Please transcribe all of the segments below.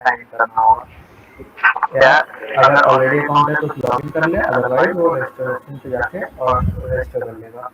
Sign करना होगा। या अगर ऑलरेडी अकाउंट है तो लॉगिन कर ले, अदरवाइज वो रजिस्ट्रेशन पे जाके और रजिस्टर कर लेगा।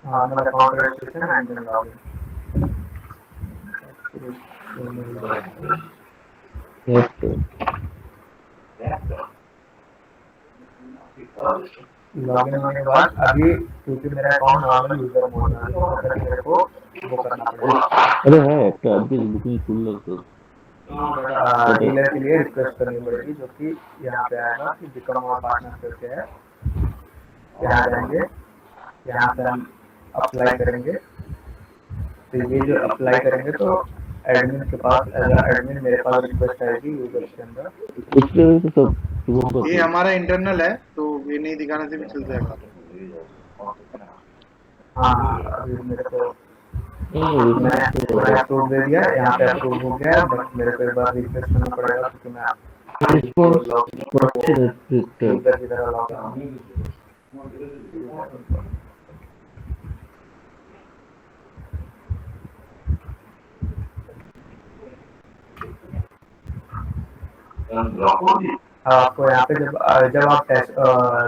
Number account registration and then login. Login होने के बाद अभी क्योंकि मेरा अकाउंट नॉर्मल यूजर मोड में है तो अगर मेरे को वो करना पड़ेगा। अरे है একটা আজকে বুকিং খুললো তো डीलर के लिए रिक्वेस्ट करनी पड़ेगी, जो कि यहाँ पे आएगा कि बिकम और पार्टनर करके है। यहाँ जाएंगे, यहाँ से हम अप्लाई करेंगे। तो ये जो अप्लाई करेंगे तो एडमिन के पास एडमिन मेरे पास रिक्वेस्ट आएगी यूजर के अंदर। इसलिए तो सब ये हमारा इंटरनल है तो ये नहीं दिखाने से भी चल जाएगा। हाँ अभी मेरे को मैंने अप्रूव दे दिया, यहाँ पे अप्रूव हो गया, बट मेरे को एक बार रिफ्रेश करना पड़ेगा क्योंकि मैं यूजर की तरह लॉग इन। आपको यहाँ पे जब आप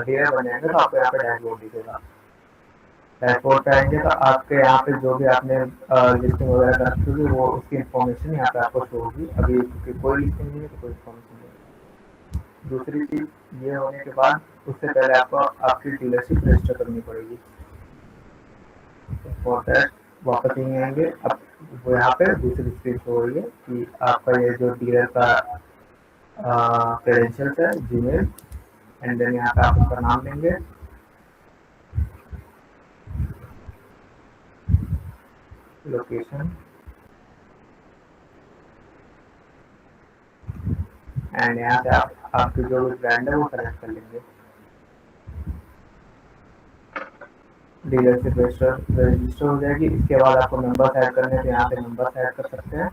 डीलर बनेंगे तो आपको यहाँ पे डैशबोर्ड दिखेगा। डैशबोर्ड पे आएंगे तो आपके यहाँ पे जो भी आपने लिस्टिंग वगैरह कर रखी होगी वो उसकी इन्फॉर्मेशन यहाँ पे आपको शो होगी। अभी क्योंकि कोई लिस्टिंग नहीं है तो कोई इन्फॉर्मेशन नहीं है। दूसरी चीज ये होने के बाद उससे पहले आपको आपकी डीलरशिप रजिस्टर करनी पड़ेगी। फॉर दैट वापस नहीं आएंगे। अब वो यहाँ पे दूसरी स्क्रीन शो हो रही है कि आपका ये जो डीलर का क्रेडेंशियल्स है, जीमेल, एंड देन यहाँ पे आप उनका नाम देंगे, लोकेशन, एंड यहाँ से आप आपकी जो भी ब्रांड है वो सेलेक्ट कर लेंगे। डीलरशिप रजिस्टर हो जाएगी। इसके बाद आपको मेंबर्स ऐड करने हैं तो यहाँ पे मेंबर्स ऐड कर सकते हैं,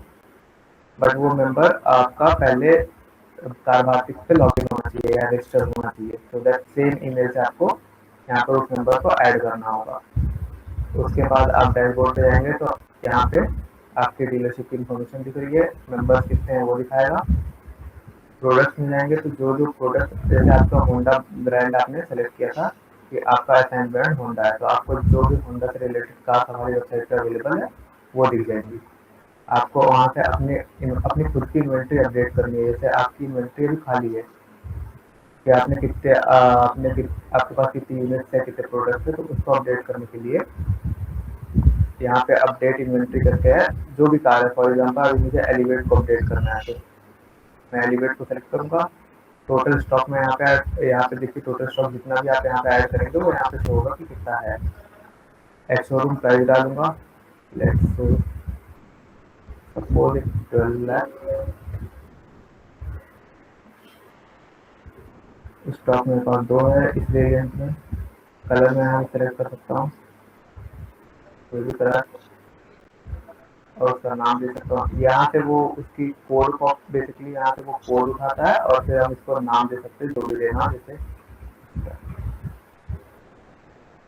बट वो मेंबर आपका पहले कारभातिक पे लॉगिन होना चाहिए या रजिस्टर होना चाहिए। तो दैट सेम ईमेल से आपको यहाँ पर उस मेंबर को ऐड करना होगा। उसके बाद आप डैशबोर्ड पे जाएंगे तो यहाँ पे आपके डीलरशिप की इन्फॉर्मेशन दिख रही है, मेंबर्स कितने हैं वो दिखाएगा। प्रोडक्ट्स में जाएंगे तो जो जो प्रोडक्ट, जैसे आपका होंडा ब्रांड आपने सेलेक्ट किया था कि आपका असाइन ब्रांड होंडा है, तो आपको जो भी होंडा से रिलेटेड कार हमारी वेबसाइट पर अवेलेबल है वो दिख जाएगी। आपको वहाँ से अपनी खुद की इन्वेंट्री अपडेट करनी है। जैसे आपकी इन्वेंट्री अभी खाली है कि आपने कितने आपके पास कितनी यूनिट्स है, कितने प्रोडक्ट्स है, तो उसको अपडेट करने के लिए यहाँ पे अपडेट इन्वेंट्री करके है। जो भी कार है, फॉर एग्जाम्पल अभी मुझे एलिवेट को अपडेट करना है तो मैं एलिवेट को सेलेक्ट करूँगा। टोटल स्टॉक में यहाँ पे देखिए टोटल स्टॉक जितना भी आप यहाँ पे ऐड करेंगे वो यहाँ पे शो होगा कि कितना है। एक्स शोरूम प्राइस डालूंगा, लेट्स सपोज 12 लाख। स्टॉक मेरे पास 2 है इस वेरिएंट में। कलर में यहाँ सेलेक्ट कर सकता हूँ कोई भी कलर और उसका नाम दे सकता हूँ। यहाँ से वो उसकी कोड को बेसिकली यहाँ से वो कोड उठाता है और फिर हम इसको नाम दे सकते हैं जो भी देना। जैसे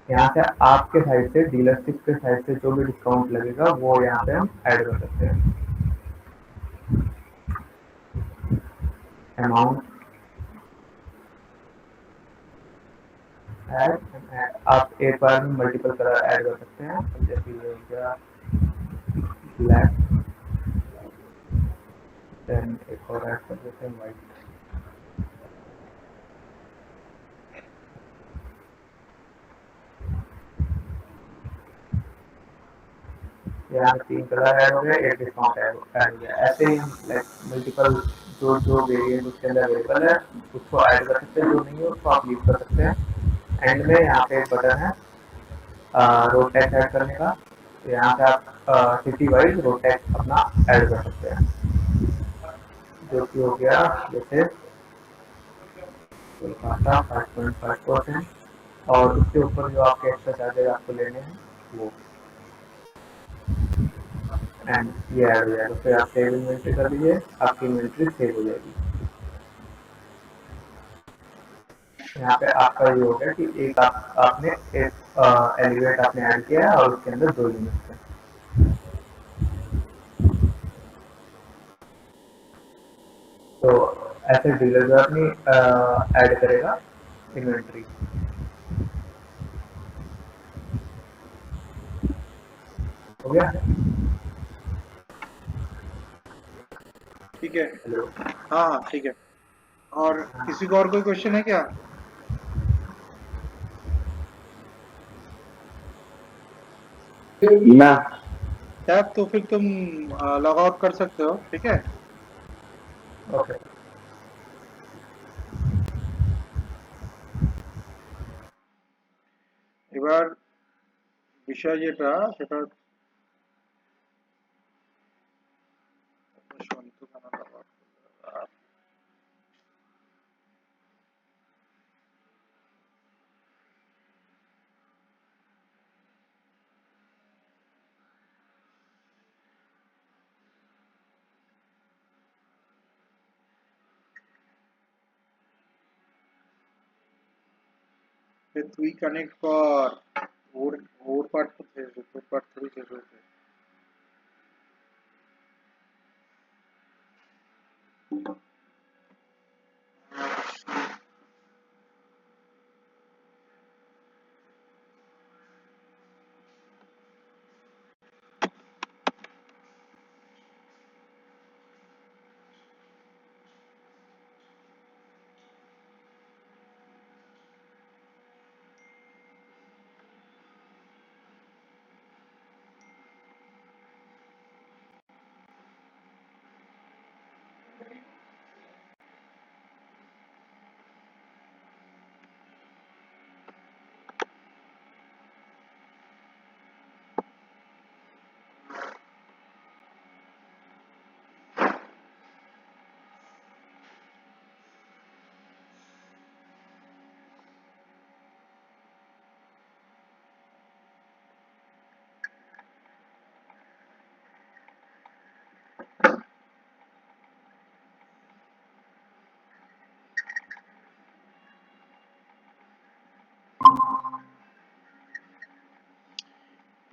यहाँ से आपके साइड से, डीलरशिप के साइड से जो भी डिस्काउंट लगेगा वो यहाँ पे हम ऐड कर सकते हैं। अमाउंट ऐड, आप एक बार में मल्टीपल कलर ऐड कर सकते हैं। जैसे ये हो गया ब्लैक, देन एक और ऐड कर देते हैं वाइट। यहाँ 3 कलर ऐड हो गया, 1 डिस्काउंट ऐड हो गया। ऐसे ही हम मल्टीपल जो जो वेरिएंट उसके अंदर अवेलेबल है उसको ऐड कर सकते हैं, जो नहीं है उसको आप लीव कर सकते हैं। एंड में यहाँ पे एक बटन है रोड टैक्स ऐड करने का, तो यहाँ से आप सिटी वाइज रोड टैक्स अपना ऐड कर सकते हैं, जो कि हो गया जैसे कोलकाता 5.5%, और उसके ऊपर जो आपके एक्स्ट्रा चार्जेस आपको लेने हैं वो, एंड ये ऐड हो जाएगा। फिर आप सेव इन्वेंट्री कर लीजिए, आपकी इन्वेंट्री सेव हो जाएगी। यहाँ पे आपका ये हो गया कि एक आपने एक एलिवेट आपने ऐड किया है और उसके अंदर 2 यूनिट्स है। तो ऐसे डीलर जो अपनी ऐड करेगा इन्वेंट्री। हो गया? ठीक है, हेलो, हाँ हाँ ठीक है। और किसी को और कोई क्वेश्चन है क्या? ना टैब तो फिर तुम लॉग आउट कर सकते हो, ठीक है। ओके। এবার বিষয় যেটা সেটা সন্তু কেন log out করলো? সে তুই কানেক্ট কর, ওর ওর পার্ট তো শেষ হয়েছে, তোর পার্ট থোড়ি শেষ হয়েছে।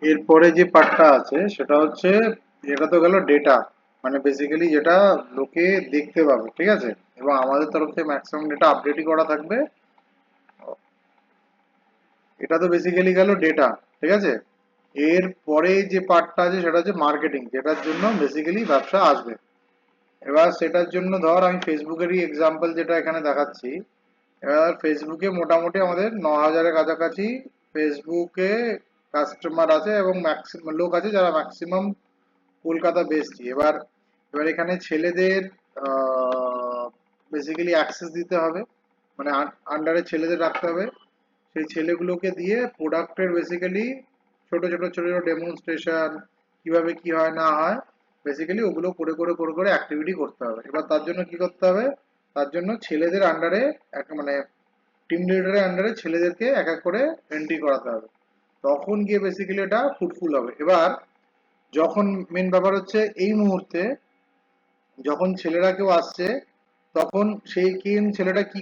এরপরে যে পার্টটা আছে সেটা হচ্ছে, এটা তো গেল ডেটা, মানে বেসিক্যালি যেটা লোকে দেখতে পাবে, ঠিক আছে। এবং আমাদের তরফ থেকে ম্যাক্সিমাম ডেটা আপডেটই করা থাকবে। এটা তো বেসিক্যালি গেল ডেটা, ঠিক আছে। এর পরে যে পার্টটা আছে সেটা হচ্ছে মার্কেটিং, যেটার জন্য বেসিক্যালি ব্যবসা আসবে। এবার সেটার জন্য ধর আমি ফেসবুকেরই এক্সাম্পল যেটা এখানে দেখাচ্ছি। এবার ফেসবুকে মোটামুটি আমাদের 9,000-এর কাছাকাছি ফেসবুকে কাস্টমার আছে এবং ম্যাক্সিমাম লোক আছে যারা ম্যাক্সিমাম কলকাতা বেসড। এবার এবার এখানে ছেলেদের বেসিক্যালি অ্যাক্সেস দিতে হবে, মানে আন্ডারে ছেলেদের রাখতে হবে। সেই ছেলেগুলোকে দিয়ে প্রোডাক্টের বেসিক্যালি ছোট ছোট ছোট ছোট ডেমনস্ট্রেশন, কিভাবে কি হয় না হয়, বেসিক্যালি ওগুলো করে করে করে করে অ্যাক্টিভিটি করতে হবে। এবার তার জন্য কি করতে হবে, তার জন্য ছেলেদের আন্ডারে এক মানে টিম লিডারের আন্ডারে ছেলেদেরকে এক এক করে এন্ট্রি করাতে হবে। তখন গিয়ে বেসিক্যালি এটা ফ্রুটফুল হবে। এবার যখন মেন ব্যাপার হচ্ছে এই মুহূর্তে যখন ছেলেরা কেউ আসছে, তখন সেই ছেলেটা কি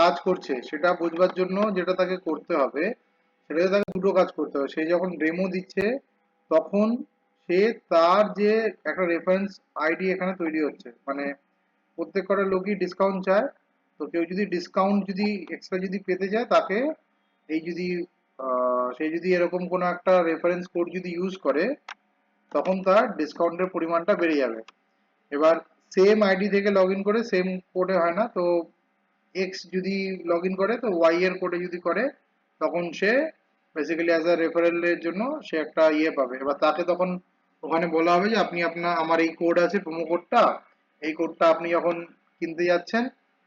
কাজ করছে সেটা বোঝবার জন্য যেটা তাকে করতে হবে, সেটা তাকে দুটো কাজ করতে হবে। সে যখন ডেমো দিচ্ছে তখন সে তার যে একটা রেফারেন্স আইডি এখানে তৈরি হচ্ছে, মানে প্রত্যেক কটা লোকই ডিসকাউন্ট চায়। তো কেউ যদি ডিসকাউন্ট যদি এক্সট্রা যদি পেতে চায়, তাকে এই যদি সে যদি এরকম কোনো একটা রেফারেন্স কোড যদি ইউজ করে, তখন তার ডিসকাউন্টের পরিমাণটা বেড়ে যাবে। এবার সেম আইডি থেকে লগ ইন করে সেম কোডে হয় না, তো এক্স যদি লগ ইন করে তো ওয়াই এর কোডে যদি করে, তখন সে বেসিক্যালি অ্যাজ আ রেফারেলের জন্য সে একটা ইয়ে পাবে। এবার তাকে তখন ওখানে বলা হবে যে আপনি আমার এই কোড আছে, প্রোমো কোডটা, এই কোডটা আপনি যখন কিনতে যাচ্ছেন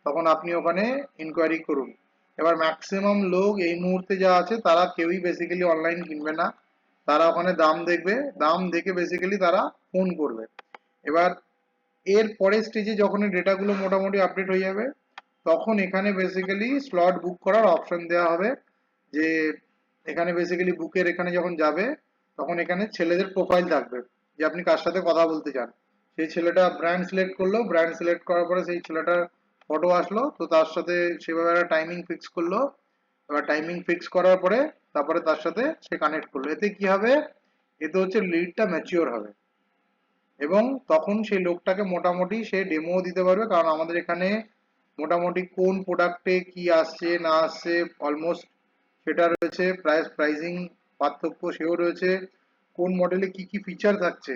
তখন আপনি ওখানে ইনকোয়ারি করুন। এবার ম্যাক্সিমাম লোক এই মুহূর্তে যা আছে তারা কেউই বেসিক্যালি অনলাইন কিনবে না, তারা ওখানে দাম দেখবে, দাম দেখে বেসিক্যালি তারা ফোন করবে। এবার এর পরের স্টেজে যখন এই ডেটাগুলো মোটামুটি আপডেট হয়ে যাবে, তখন এখানে বেসিক্যালি স্লট বুক করার অপশন দেওয়া হবে, যে এখানে বেসিক্যালি বুকের এখানে যখন যাবে তখন এখানে ছেলেদের প্রোফাইল থাকবে, যে আপনি কার সাথে কথা বলতে চান। সেই ছেলেটা ব্র্যান্ড সিলেক্ট করলো, ব্র্যান্ড সিলেক্ট করার পরে সেই ছেলেটার ফটো আসলো, তো তার সাথে সেভাবে একটা টাইমিং ফিক্স করলো। এবার টাইমিং ফিক্স করার পরে তারপরে তার সাথে সে কানেক্ট করলো। এতে কি হবে, এতে হচ্ছে লিডটা ম্যাচিওর হবে এবং তখন সেই লোকটাকে মোটামুটি সে ডেমো দিতে পারবে, কারণ আমাদের এখানে মোটামুটি কোন প্রোডাক্টে কি আসছে না আসছে অলমোস্ট সেটা রয়েছে, প্রাইসিং পার্থক্য সেও রয়েছে, কোন মডেলে কি কি ফিচার থাকছে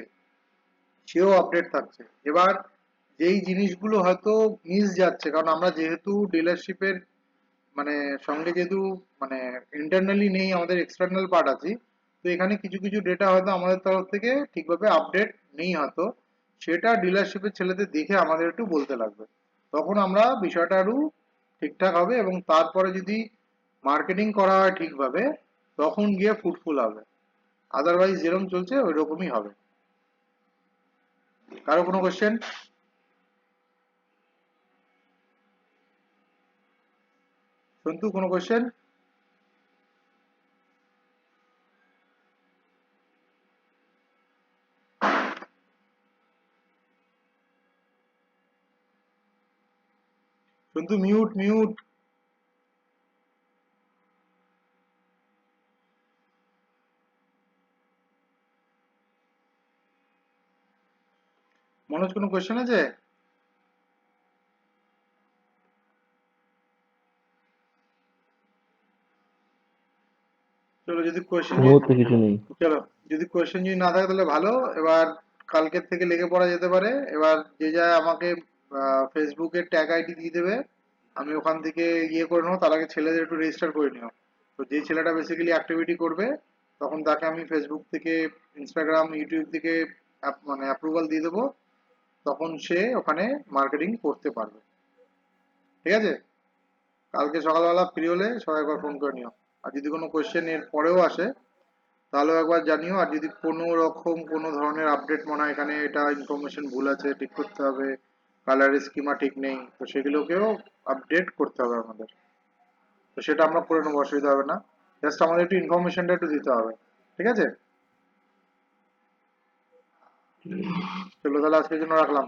সেও আপডেট থাকছে। এবার যেই জিনিসগুলো হয়তো মিস যাচ্ছে, কারণ আমরা যেহেতু ডিলারশিপের মানে সঙ্গে যেহেতু মানে ইন্টারনালি নেই, আমাদের এক্সটার্নাল পার্ট আছে, তো এখানে কিছু কিছু ডেটা হয়তো আমাদের তরফ থেকে ঠিকভাবে আপডেট নেই হয়তো, সেটা ডিলারশিপের ছেলেদের দেখে আমাদের একটু বলতে লাগবে, তখন আমরা বিষয়টা আরো ঠিকঠাক হবে এবং তারপরে যদি মার্কেটিং করা হয় ঠিকভাবে তখন গিয়ে ফ্রুটফুল হবে। আদারওয়াইজ যেরকম চলছে ওই রকমই হবে। কারো কোনো কোশ্চেন? সন্তু কোনো question? Santu mute mute. Manoj কোনো কোশ্চেন আছে? চলো যদি কোশ্চেন মুহূর্তে কিছু নেই। চলো যদি কোশ্চেন যদি না থাকে তাহলে ভালো। এবার কালকের থেকে লেগে পড়া যেতে পারে। এবার যে যা আমাকে ফেসবুকের ট্যাগ আইডি দিয়ে দেবে, আমি ওখান থেকে ইয়ে করে নেবো। তার আগে ছেলেদের একটু রেজিস্টার করে নিও। তো যে ছেলেটা বেসিক্যালি অ্যাক্টিভিটি করবে তখন তাকে আমি ফেসবুক থেকে, ইনস্টাগ্রাম, ইউটিউব থেকে মানে অ্যাপ্রুভাল দিয়ে দেবো, তখন সে ওখানে মার্কেটিং করতে পারবে। ঠিক আছে? কালকে সকালবেলা ফ্রি হলে সবাই একবার ফোন করে নিও। আর যদি কোনো কোশ্চেন এর পরেও আসে তাহলেও একবার জানিও। আর যদি কোনো রকম কোনো ধরনের আপডেট মনে হয় এখানে এটা ইনফরমেশন ভুল আছে, ঠিক করতে হবে, কালারের স্কিমা ঠিক নেই, তো সেগুলোকেও আপডেট করতে হবে আমাদের। তো সেটা আমরা করে নেবো, অসুবিধা হবে না। জাস্ট আমাদের একটু ইনফরমেশনটা একটু দিতে হবে। ঠিক আছে? চলো তাহলে আজকের জন্য রাখলাম।